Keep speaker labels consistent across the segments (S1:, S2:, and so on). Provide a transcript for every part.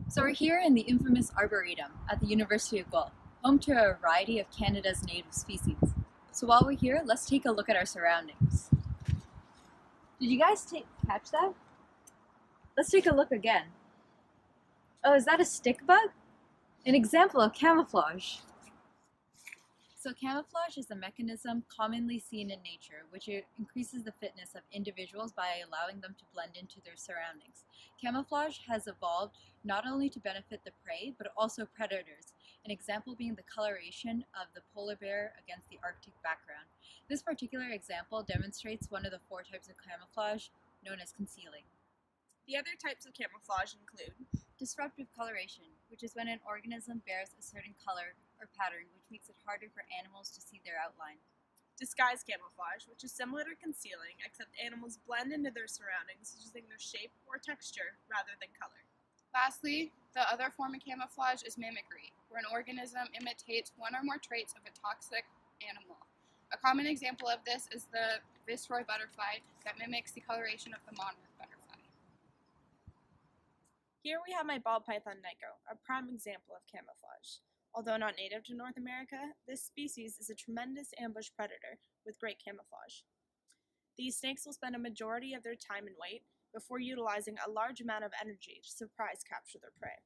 S1: So we're here in the infamous Arboretum at the University of Guelph, home to a variety of Canada's native species. So while we're here, let's take a look at our surroundings. Did you guys catch that? Let's take a look again. Oh, is that a stick bug? An example of camouflage. So camouflage is a mechanism commonly seen in nature, which increases the fitness of individuals by allowing them to blend into their surroundings. Camouflage has evolved not only to benefit the prey, but also predators, an example being the coloration of the polar bear against the Arctic background. This particular example demonstrates one of the 4 types of camouflage, known as concealing.
S2: The other types of camouflage include
S1: disruptive coloration, which is when an organism bears a certain color or pattern which makes it harder for animals to see their outline.
S2: disguise camouflage, which is similar to concealing, except animals blend into their surroundings using their shape or texture rather than color.
S3: Lastly, the other form of camouflage is mimicry, where an organism imitates one or more traits of a toxic animal. A common example of this is the viceroy butterfly that mimics the coloration of the monarch butterfly.
S2: Here we have my ball python Nico, a prime example of camouflage. Although not native to North America, this species is a tremendous ambush predator with great camouflage. These snakes will spend a majority of their time and weight before utilizing a large amount of energy to surprise capture their prey.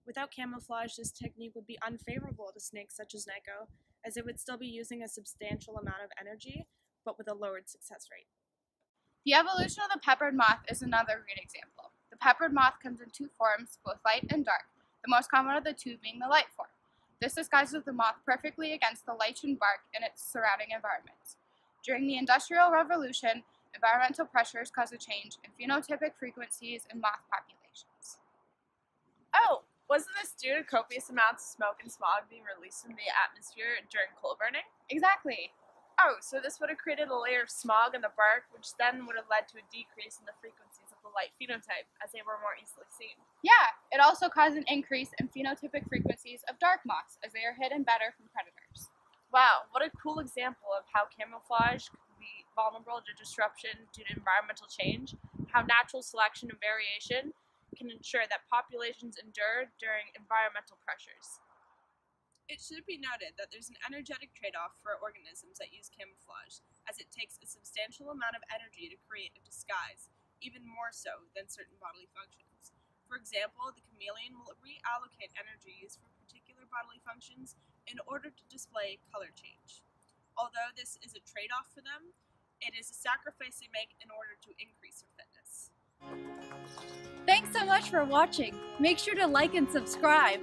S2: Without camouflage, this technique would be unfavorable to snakes such as Nico, as it would still be using a substantial amount of energy, but with a lowered success rate.
S3: The evolution of the peppered moth is another great example. The peppered moth comes in 2 forms, both light and dark, the most common of the 2 being the light form. This disguises the moth perfectly against the lichened bark in its surrounding environment. During the Industrial Revolution, environmental pressures caused a change in phenotypic frequencies in moth populations.
S2: Oh, wasn't this due to copious amounts of smoke and smog being released in the atmosphere during coal burning?
S3: Exactly.
S2: Oh, so this would have created a layer of smog in the bark, which then would have led to a decrease in the frequencies of the light phenotype, as they were more easily seen.
S3: Yeah, it also caused an increase in phenotypic frequencies of dark moths, as they are hidden better from predators.
S2: Wow, what a cool example of how camouflage can be vulnerable to disruption due to environmental change, how natural selection and variation can ensure that populations endure during environmental pressures. It should be noted that there's an energetic trade-off for organisms that use camouflage, as it takes a substantial amount of energy to create a disguise, even more so than certain bodily functions. For example, the chameleon will reallocate energy used for particular bodily functions in order to display color change. Although this is a trade-off for them, it is a sacrifice they make in order to increase their fitness.
S1: Thanks so much for watching. Make sure to like and subscribe.